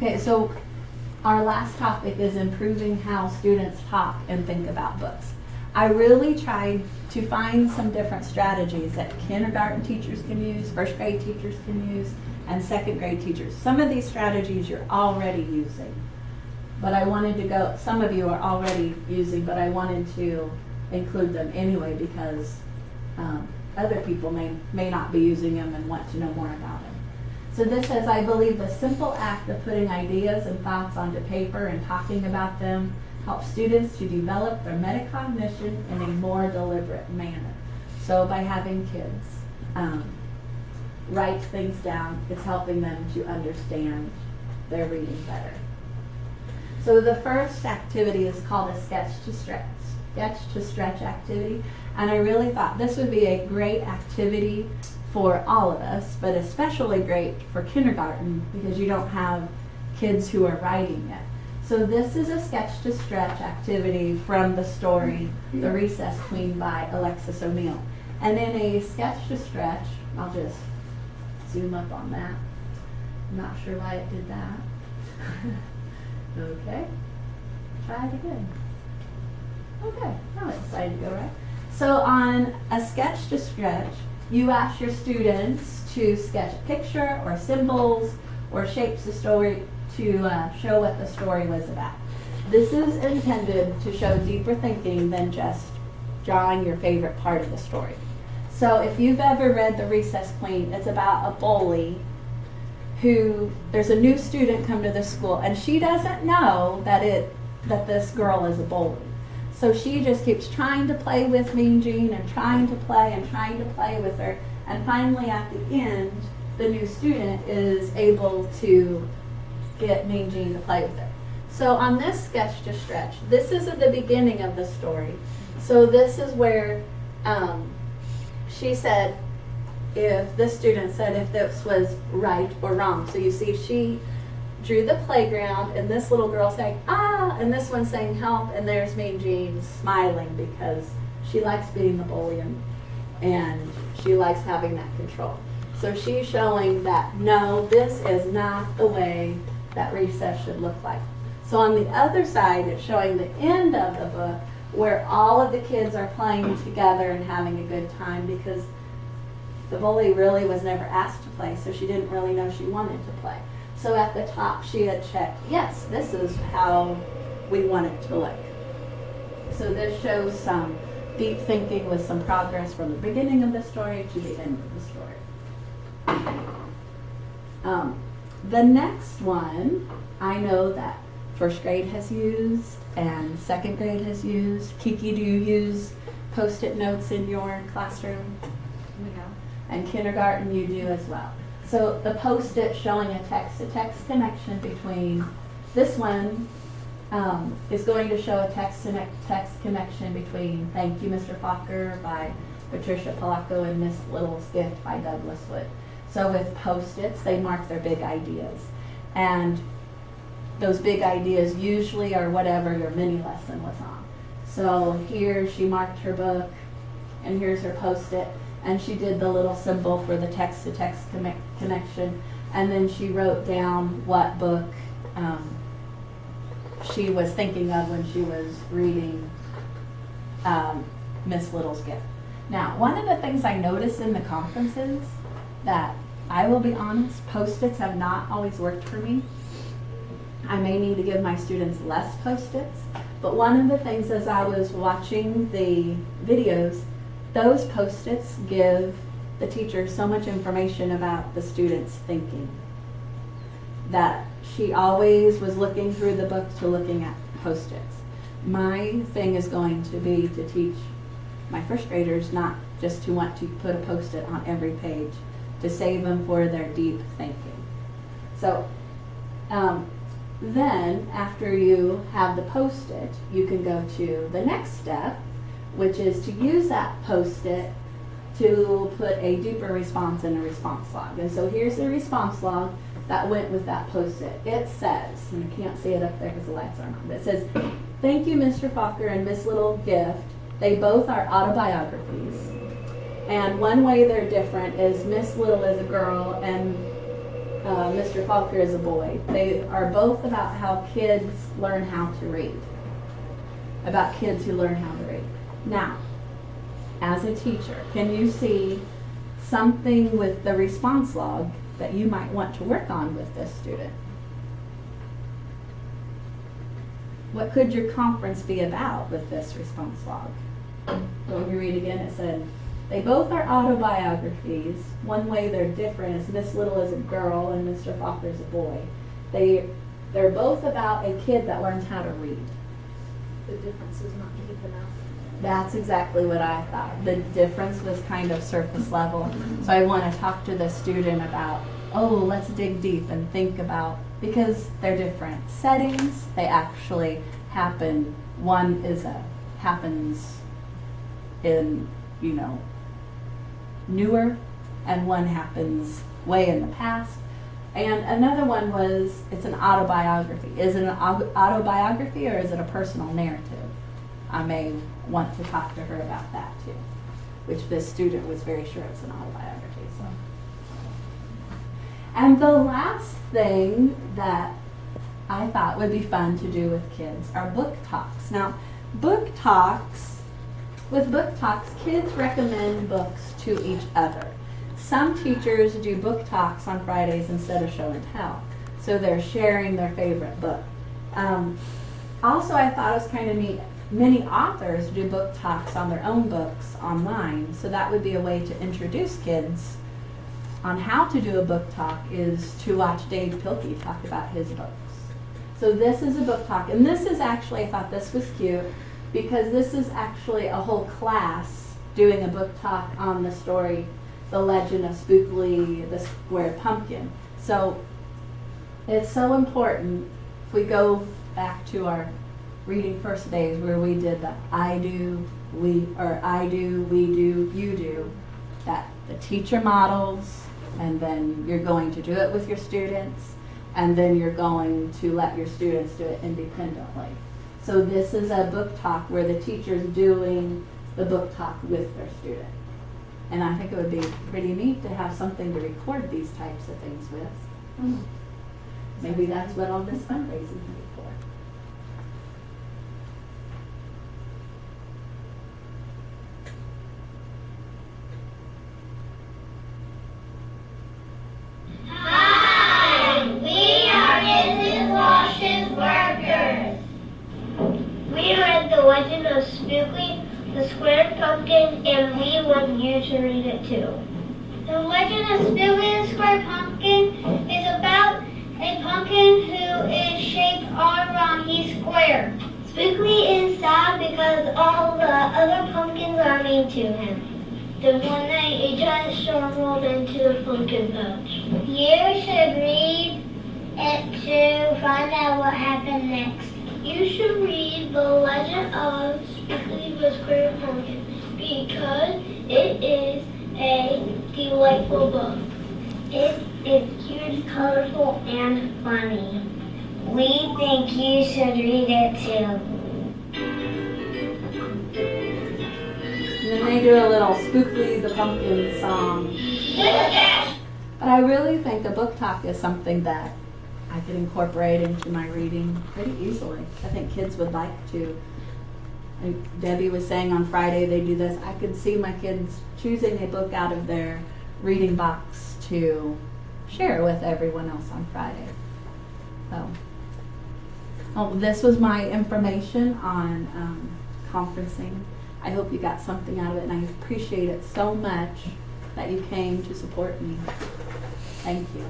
Okay, so our last topic is improving how students talk and think about books. I really tried to find some different strategies that kindergarten teachers can use, first grade teachers can use, and second grade teachers. Some of these strategies you're already using, but I wanted to go, some of you are already using, but I wanted to include them anyway because other people may not be using them and want to know more about them. So this says, I believe the simple act of putting ideas and thoughts onto paper and talking about them helps students to develop their metacognition in a more deliberate manner. So by having kids write things down, it's helping them to understand their reading better. So the first activity is called a sketch to stretch activity. And I really thought this would be a great activity for all of us, but especially great for kindergarten because you don't have kids who are writing yet. So this is a sketch to stretch activity from the story, The Recess Queen by Alexis O'Neill. And in a sketch to stretch, I'll just zoom up on that. I'm not sure why it did that. Okay, try it again. Okay, now it decided to go right. So on a sketch to stretch, you ask your students to sketch a picture or symbols or shapes the story to show what the story was about. This is intended to show deeper thinking than just drawing your favorite part of the story. So if you've ever read The Recess Queen, it's about a bully who, there's a new student come to the school and she doesn't know that this girl is a bully. So she just keeps trying to play with Mean Jean and trying to play with her. And finally at the end, the new student is able to get Mean Jean to play with her. So on this sketch to stretch, this is at the beginning of the story. So this is where she said, if this student said if this was right or wrong. So you see she drew the playground and this little girl saying, ah, and this one saying help, and there's Mean Jean smiling because she likes being the bully and she likes having that control. So she's showing that, no, this is not the way that recess should look like. So on the other side, it's showing the end of the book where all of the kids are playing together and having a good time because the bully really was never asked to play, so she didn't really know she wanted to play. So at the top, she had checked, yes, this is how we want it to look. So this shows some deep thinking with some progress from the beginning of the story to the end of the story. The next one, I know that first grade has used and second grade has used. Kiki, do you use Post-it notes in your classroom? Yeah. And kindergarten you do as well. So the Post-it showing a text-to-text connection between, this one is going to show a text-to-text connection between Thank You, Mr. Fokker by Patricia Polacco and Miss Little's Gift by Douglas Wood. So with Post-its, they mark their big ideas. And those big ideas usually are whatever your mini lesson was on. So here she marked her book, and here's her Post-it. And she did the little symbol for the text-to-text connection, and then she wrote down what book she was thinking of when she was reading Miss Little's Gift. Now, one of the things I noticed in the conferences that, I will be honest, Post-its have not always worked for me. I may need to give my students less Post-its, but one of the things as I was watching the videos, those Post-its give the teacher so much information about the student's thinking that she always was looking through the book to looking at Post-its. My thing is going to be to teach my first graders not just to want to put a Post-it on every page, to save them for their deep thinking. So then after you have the Post-it, you can go to the next step, which is to use that Post-it to put a deeper response in a response log. And so here's the response log that went with that Post-it. It says, and I can't see it up there because the lights aren't on, but it says, thank you, Mr. Fokker and Miss Little Gift. They both are autobiographies. And one way they're different is Miss Little is a girl and Mr. Falker is a boy. They are both about how kids learn how to read. About kids who learn how to read. Now, as a teacher, can you see something with the response log that you might want to work on with this student? What could your conference be about with this response log? When you read again, it said, they both are autobiographies. One way they're different is Miss Little is a girl and Mr. Falker's a boy. They're both about a kid that learns how to read. The difference is not deep enough. That's exactly what I thought. The difference was kind of surface level. So I want to talk to the student about, oh, let's dig deep and think about, because they're different settings. They actually happen. One happens in, newer, and one happens way in the past. And another one was, it's an autobiography. Is it an autobiography or is it a personal narrative? I may want to talk to her about that too, which this student was very sure it's an autobiography. So. And the last thing that I thought would be fun to do with kids are book talks. Now, with book talks, kids recommend books to each other. Some teachers do book talks on Fridays instead of show and tell. So they're sharing their favorite book. Also, I thought it was kind of neat. Many authors do book talks on their own books online. So that would be a way to introduce kids on how to do a book talk, is to watch Dave Pilkey talk about his books. So this is a book talk. And this is actually, I thought this was cute, because this is actually a whole class doing a book talk on the story The Legend of Spookily the Square Pumpkin. So it's so important. If we go back to our reading first days where we did the I do, we do, you do, that the teacher models, and then you're going to do it with your students, and then you're going to let your students do it independently. So this is a book talk where the teacher's doing the book talk with their student. And I think it would be pretty neat to have something to record these types of things with. Maybe that's what all this fundraising can be for. Hi, we are Mrs. Wash's workers. We read The Legend of Spookily the Square Pumpkin, and we want you to read it too. The Legend of Spookily the Square Pumpkin is about a pumpkin who is shaped all around. He's square. Spookily is sad because all the other pumpkins are mean to him. Then one night, a giant storm rolled into the pumpkin patch. You should read it to find out what happened next. You should read The Legend of Spookily the Square Pumpkin because it is a delightful book. It is huge, colorful, and funny. We think you should read it too. And then they do a little Spookily the Pumpkin song. But I really think a book talk is something that I could incorporate into my reading pretty easily. I think kids would like to. Like Debbie was saying on Friday they do this. I could see my kids choosing a book out of their reading box to share with everyone else on Friday. So, this was my information on conferencing. I hope you got something out of it, and I appreciate it so much that you came to support me. Thank you.